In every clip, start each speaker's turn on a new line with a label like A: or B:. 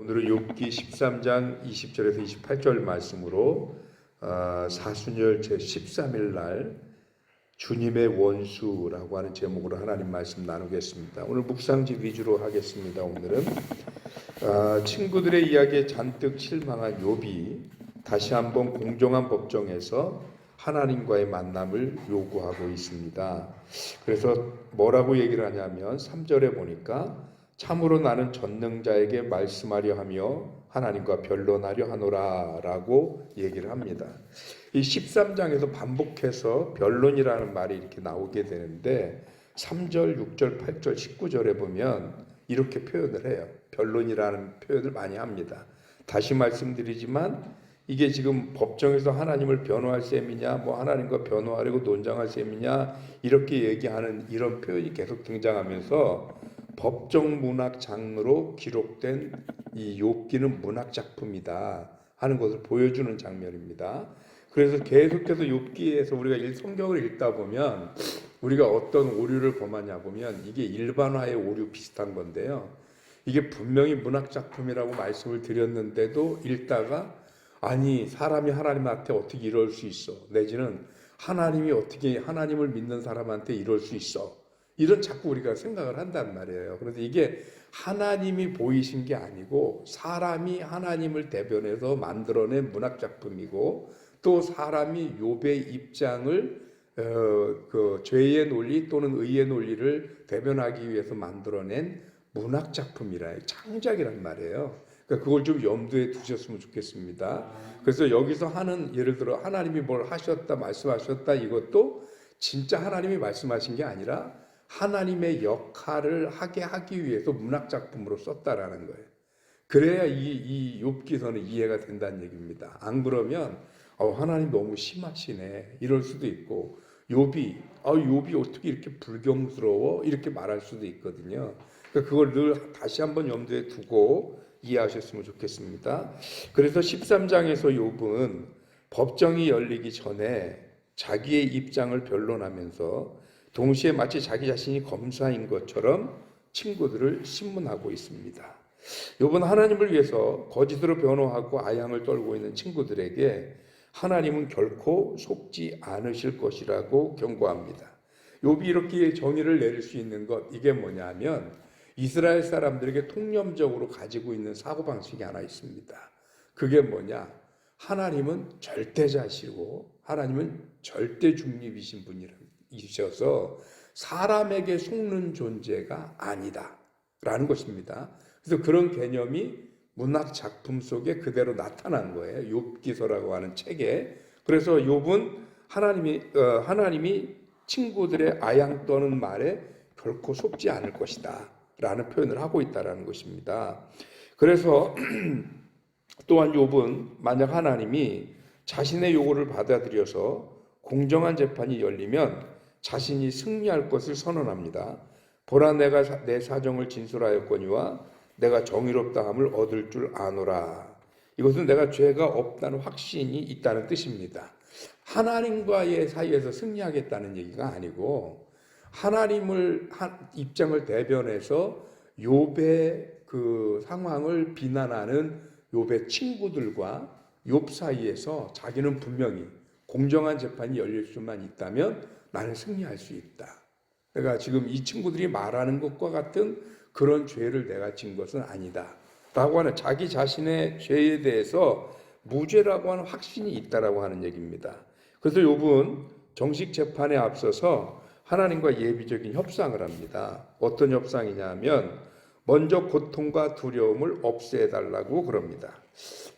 A: 오늘은 욥기 13장 20절에서 28절 말씀으로 사순절 제13일 날 주님의 원수라고 하는 제목으로 하나님 말씀 나누겠습니다. 오늘 묵상지 위주로 하겠습니다. 오늘은 친구들의 이야기에 잔뜩 실망한 욥이 다시 한번 공정한 법정에서 하나님과의 만남을 요구하고 있습니다. 그래서 뭐라고 얘기를 하냐면 3절에 보니까 참으로 나는 전능자에게 말씀하려 하며 하나님과 변론하려 하노라 라고 얘기를 합니다. 이 13장에서 반복해서 변론이라는 말이 이렇게 나오게 되는데 3절, 6절, 8절, 19절에 보면 이렇게 표현을 해요. 변론이라는 표현을 많이 합니다. 다시 말씀드리지만 이게 지금 법정에서 하나님을 변호할 셈이냐, 하나님과 변호하려고 논쟁할 셈이냐 이렇게 얘기하는 이런 표현이 계속 등장하면서 법정 문학 장르로 기록된 이 욥기는 문학 작품이다 하는 것을 보여주는 장면입니다. 그래서 계속해서 욥기에서 우리가 성경을 읽다 보면 우리가 어떤 오류를 범하냐 보면 이게 일반화의 오류 비슷한 건데요. 이게 분명히 문학 작품이라고 말씀을 드렸는데도 읽다가 아니 사람이 하나님한테 어떻게 이럴 수 있어? 내지는 하나님이 어떻게 하나님을 믿는 사람한테 이럴 수 있어? 이런 자꾸 우리가 생각을 한단 말이에요. 그래서 이게 하나님이 보이신 게 아니고 사람이 하나님을 대변해서 만들어낸 문학 작품이고 또 사람이 욥의 입장을 그 죄의 논리 또는 의의 논리를 대변하기 위해서 만들어낸 문학 작품이라 창작이란 말이에요. 그러니까 그걸 좀 염두에 두셨으면 좋겠습니다. 그래서 여기서 하는 예를 들어 하나님이 뭘 하셨다 말씀하셨다 이것도 진짜 하나님이 말씀하신 게 아니라 하나님의 역할을 하기 위해서 문학 작품으로 썼다라는 거예요. 그래야 이 욥기서는 이해가 된다는 얘기입니다. 안 그러면 하나님 너무 심하시네 이럴 수도 있고 욥이 어떻게 이렇게 불경스러워 이렇게 말할 수도 있거든요. 그러니까 그걸 늘 다시 한번 염두에 두고 이해하셨으면 좋겠습니다. 그래서 13장에서 욥은 법정이 열리기 전에 자기의 입장을 변론하면서 동시에 마치 자기 자신이 검사인 것처럼 친구들을 신문하고 있습니다. 욥은 하나님을 위해서 거짓으로 변호하고 아양을 떨고 있는 친구들에게 하나님은 결코 속지 않으실 것이라고 경고합니다. 욥이 이렇게 정의를 내릴 수 있는 것 이게 뭐냐면 이스라엘 사람들에게 통념적으로 가지고 있는 사고방식이 하나 있습니다. 그게 뭐냐? 하나님은 절대자시고 하나님은 절대 중립이신 분이셔서 사람에게 속는 존재가 아니다라는 것입니다. 그래서 그런 개념이 문학 작품 속에 그대로 나타난 거예요. 욥기서라고 하는 책에. 그래서 욥은 하나님이 친구들의 아양 떠는 말에 결코 속지 않을 것이다 라는 표현을 하고 있다는 것입니다. 그래서 또한 욥은 만약 하나님이 자신의 요구를 받아들여서 공정한 재판이 열리면 자신이 승리할 것을 선언합니다. 보라 내가 내 사정을 진술하였거니와 내가 정의롭다함을 얻을 줄 아노라. 이것은 내가 죄가 없다는 확신이 있다는 뜻입니다. 하나님과의 사이에서 승리하겠다는 얘기가 아니고 하나님을 입장을 대변해서 욥의 그 상황을 비난하는 욥의 친구들과 욥 사이에서 자기는 분명히 공정한 재판이 열릴 수만 있다면 나는 승리할 수 있다. 그러니까 지금 이 친구들이 말하는 것과 같은 그런 죄를 내가 진 것은 아니다 라고 하는 자기 자신의 죄에 대해서 무죄라고 하는 확신이 있다라고 하는 얘기입니다. 그래서 욥은 정식 재판에 앞서서 하나님과 예비적인 협상을 합니다. 어떤 협상이냐면 먼저 고통과 두려움을 없애달라고 그럽니다.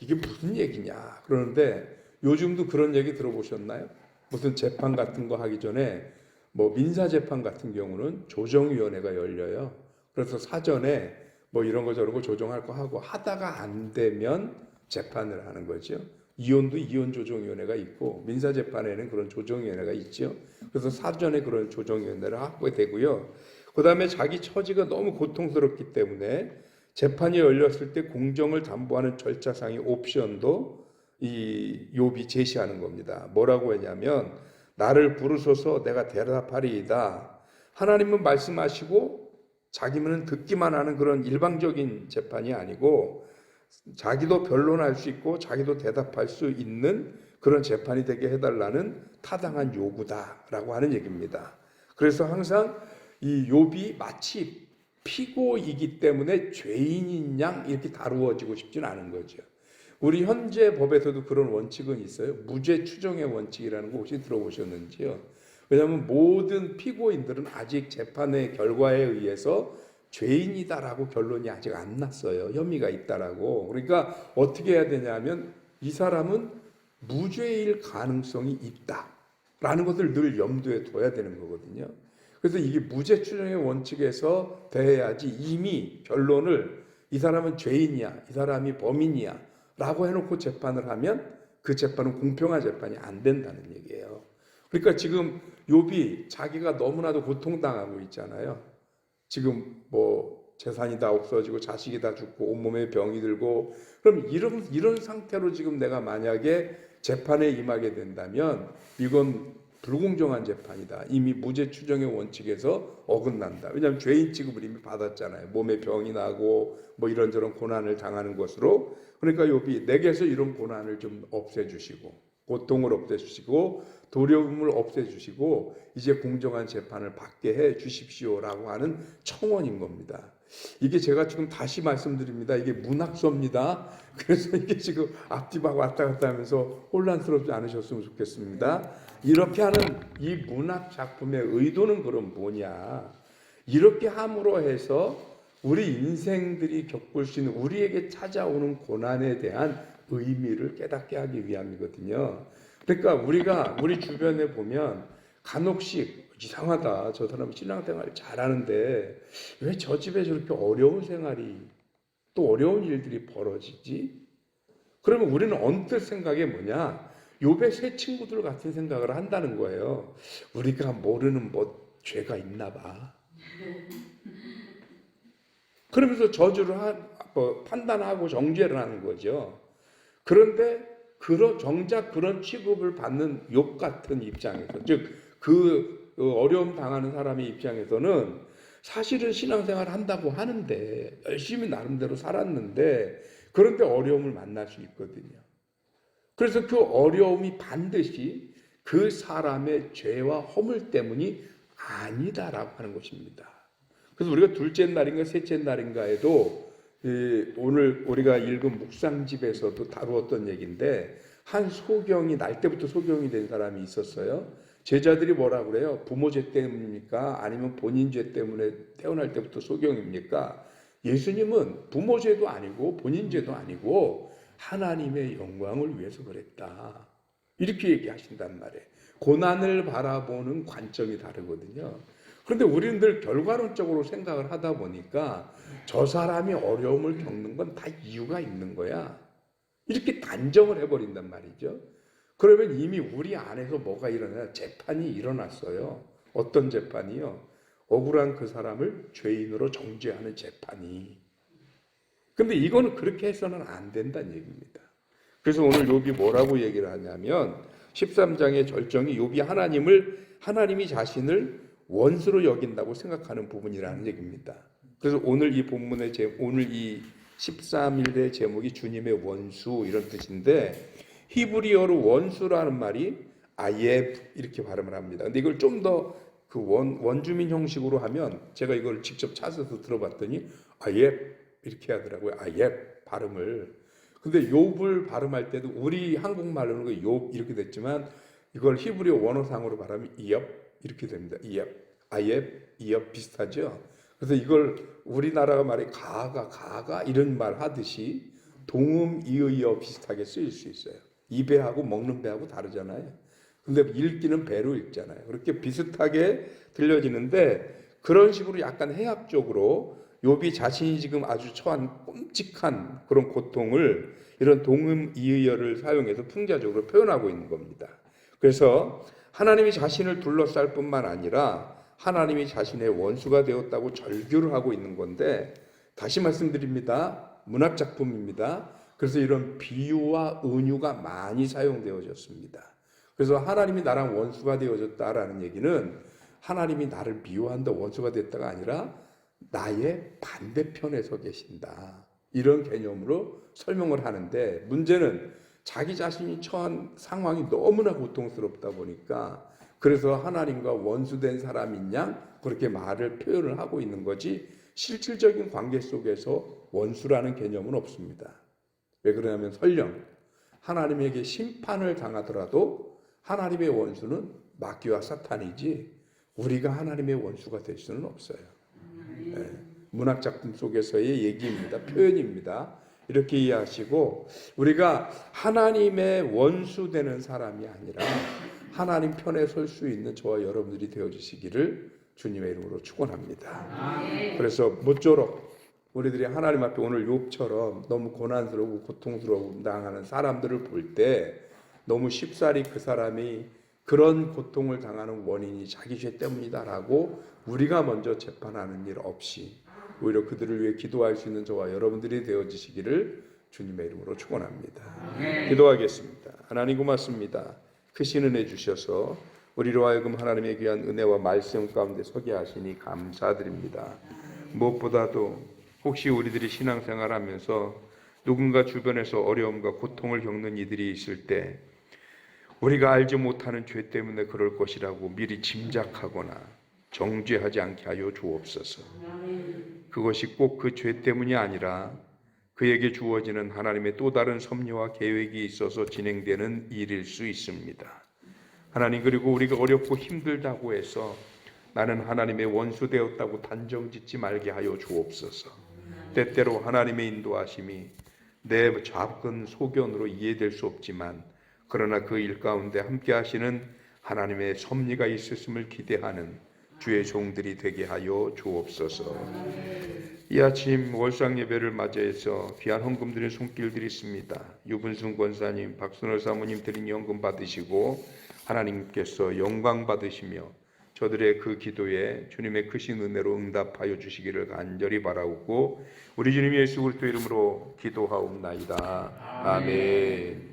A: 이게 무슨 얘기냐 그러는데 요즘도 그런 얘기 들어보셨나요? 무슨 재판 같은 거 하기 전에 민사재판 같은 경우는 조정위원회가 열려요. 그래서 사전에 이런 거 저런 거 조정할 거 하고 하다가 안 되면 재판을 하는 거죠. 이혼도 이혼조정위원회가 있고 민사재판에는 그런 조정위원회가 있죠. 그래서 사전에 그런 조정위원회를 하게 되고요. 그 다음에 자기 처지가 너무 고통스럽기 때문에 재판이 열렸을 때 공정을 담보하는 절차상의 옵션도 이 욥이 제시하는 겁니다. 뭐라고 했냐면 나를 부르소서 내가 대답하리이다. 하나님은 말씀하시고 자기는 듣기만 하는 그런 일방적인 재판이 아니고 자기도 변론할 수 있고 자기도 대답할 수 있는 그런 재판이 되게 해달라는 타당한 요구다라고 하는 얘기입니다. 그래서 항상 이 욥이 마치 피고이기 때문에 죄인인 양 이렇게 다루어지고 싶지는 않은 거죠. 우리 현재 법에서도 그런 원칙은 있어요. 무죄 추정의 원칙이라는 거 혹시 들어보셨는지요? 왜냐하면 모든 피고인들은 아직 재판의 결과에 의해서 죄인이다라고 결론이 아직 안 났어요. 혐의가 있다라고. 그러니까 어떻게 해야 되냐면 이 사람은 무죄일 가능성이 있다라는 것을 늘 염두에 둬야 되는 거거든요. 그래서 이게 무죄 추정의 원칙에서 대해야지 이미 결론을 이 사람은 죄인이야, 이 사람이 범인이야 라고 해놓고 재판을 하면 그 재판은 공평한 재판이 안 된다는 얘기예요. 그러니까 지금 욥이 자기가 너무나도 고통당하고 있잖아요. 지금 뭐 재산이 다 없어지고 자식이 다 죽고 온몸에 병이 들고, 그럼 이런 상태로 지금 내가 만약에 재판에 임하게 된다면 이건 불공정한 재판이다. 이미 무죄 추정의 원칙에서 어긋난다. 왜냐하면 죄인 취급을 이미 받았잖아요. 몸에 병이 나고 뭐 이런저런 고난을 당하는 것으로. 그러니까 욥이 내게서 이런 고난을 좀 없애주시고 고통을 없애주시고 두려움을 없애주시고 이제 공정한 재판을 받게 해 주십시오라고 하는 청원인 겁니다. 이게 제가 지금 다시 말씀드립니다. 이게 문학서입니다. 그래서 이게 지금 앞뒤막 왔다 갔다 하면서 혼란스럽지 않으셨으면 좋겠습니다. 이렇게 하는 이 문학 작품의 의도는 그럼 뭐냐? 이렇게 함으로 해서 우리 인생들이 겪을 수 있는 우리에게 찾아오는 고난에 대한 의미를 깨닫게 하기 위함이거든요. 그러니까 우리가 우리 주변에 보면 간혹씩 이상하다. 저 사람 신앙생활 잘하는데 왜 저 집에 저렇게 어려운 생활이 또 어려운 일들이 벌어지지? 그러면 우리는 언뜻 생각이 뭐냐? 욥의 새 친구들 같은 생각을 한다는 거예요. 우리가 모르는 뭐 죄가 있나 봐. 그러면서 저주를 판단하고 정죄를 하는 거죠. 그런데 정작 그런 취급을 받는 욥 같은 입장에서, 즉 그 어려움 당하는 사람의 입장에서는 사실은 신앙생활을 한다고 하는데 열심히 나름대로 살았는데 그런데 어려움을 만날 수 있거든요. 그래서 그 어려움이 반드시 그 사람의 죄와 허물 때문이 아니다라고 하는 것입니다. 그래서 우리가 둘째 날인가 셋째 날인가에도 오늘 우리가 읽은 묵상집에서도 다루었던 얘기인데, 한 소경이 날 때부터 소경이 된 사람이 있었어요. 제자들이 뭐라 그래요? 부모 죄 때문입니까? 아니면 본인 죄 때문에 태어날 때부터 소경입니까? 예수님은 부모 죄도 아니고 본인 죄도 아니고 하나님의 영광을 위해서 그랬다. 이렇게 얘기하신단 말이에요. 고난을 바라보는 관점이 다르거든요. 그런데 우리는 늘 결과론적으로 생각을 하다 보니까 저 사람이 어려움을 겪는 건 다 이유가 있는 거야. 이렇게 단정을 해버린단 말이죠. 그러면 이미 우리 안에서 뭐가 일어나요? 재판이 일어났어요. 어떤 재판이요? 억울한 그 사람을 죄인으로 정죄하는 재판이. 근데 이거는 그렇게 해서는 안 된다는 얘기입니다. 그래서 오늘 욥이 뭐라고 얘기를 하냐면 13장의 절정이 욥이 하나님이 자신을 원수로 여긴다고 생각하는 부분이라는 얘기입니다. 그래서 오늘 이 본문의 오늘 이 13일의 제목이 주님의 원수 이런 뜻인데, 히브리어로 원수라는 말이 아옙 이렇게 발음을 합니다. 근데 이걸 좀 더 그 원주민 형식으로 하면, 제가 이걸 직접 찾아서 들어봤더니 아옙 이렇게 하더라고요. 아옙 발음을. 근데 욥을 발음할 때도 우리 한국말로는 욥 이렇게 됐지만 이걸 히브리어 원어상으로 발음하면 이엽 이렇게 됩니다. 이엽, 아옙, 이엽 비슷하죠. 그래서 이걸 우리나라가 말해 가가 이런 말 하듯이 동음 이의어 비슷하게 쓰일 수 있어요. 이 배하고 먹는 배하고 다르잖아요. 근데 읽기는 배로 읽잖아요. 그렇게 비슷하게 들려지는데, 그런 식으로 약간 해학적으로 욥이 자신이 지금 아주 처한 끔찍한 그런 고통을 이런 동음 이의어를 사용해서 풍자적으로 표현하고 있는 겁니다. 그래서 하나님이 자신을 둘러쌀 뿐만 아니라 하나님이 자신의 원수가 되었다고 절규를 하고 있는 건데, 다시 말씀드립니다. 문학작품입니다. 그래서 이런 비유와 은유가 많이 사용되어졌습니다. 그래서 하나님이 나랑 원수가 되어졌다라는 얘기는 하나님이 나를 미워한다, 원수가 됐다가 아니라 나의 반대편에 서 계신다. 이런 개념으로 설명을 하는데, 문제는 자기 자신이 처한 상황이 너무나 고통스럽다 보니까 그래서 하나님과 원수된 사람인 양 그렇게 말을 표현을 하고 있는 거지, 실질적인 관계 속에서 원수라는 개념은 없습니다. 왜 그러냐면 설령 하나님에게 심판을 당하더라도 하나님의 원수는 마귀와 사탄이지 우리가 하나님의 원수가 될 수는 없어요. 네. 문학작품 속에서의 얘기입니다. 표현입니다. 이렇게 이해하시고, 우리가 하나님의 원수 되는 사람이 아니라 하나님 편에 설 수 있는 저와 여러분들이 되어주시기를 주님의 이름으로 축원합니다. 그래서 모쪼록 우리들이 하나님 앞에 오늘 욥처럼 너무 고난스러우고 고통스러워 당하는 사람들을 볼 때 너무 쉽사리 그 사람이 그런 고통을 당하는 원인이 자기 죄 때문이다라고 우리가 먼저 재판하는 일 없이 오히려 그들을 위해 기도할 수 있는 저와 여러분들이 되어지시기를 주님의 이름으로 축원합니다. 기도하겠습니다. 하나님 고맙습니다. 크신 은혜 주셔서 우리로 하여금 하나님의 귀한 은혜와 말씀 가운데 서게 하시니 감사드립니다. 무엇보다도 혹시 우리들이 신앙생활하면서 누군가 주변에서 어려움과 고통을 겪는 이들이 있을 때 우리가 알지 못하는 죄 때문에 그럴 것이라고 미리 짐작하거나 정죄하지 않게 하여 주옵소서. 그것이 꼭 그 죄 때문이 아니라 그에게 주어지는 하나님의 또 다른 섭리와 계획이 있어서 진행되는 일일 수 있습니다. 하나님, 그리고 우리가 어렵고 힘들다고 해서 나는 하나님의 원수 되었다고 단정짓지 말게 하여 주옵소서. 때때로 하나님의 인도하심이 내 작은 소견으로 이해될 수 없지만 그러나 그 일 가운데 함께 하시는 하나님의 섭리가 있으심을 기대하는 주의 종들이 되게 하여 주옵소서. 이 아침 월상 예배를 맞이해서 귀한 헌금 드린 손길들이 있습니다. 유분순 권사님, 박순호 사모님 드린 연금 받으시고 하나님께서 영광 받으시며 저들의 그 기도에 주님의 크신 은혜로 응답하여 주시기를 간절히 바라고 우리 주님 예수 그리스도 이름으로 기도하옵나이다. 아멘.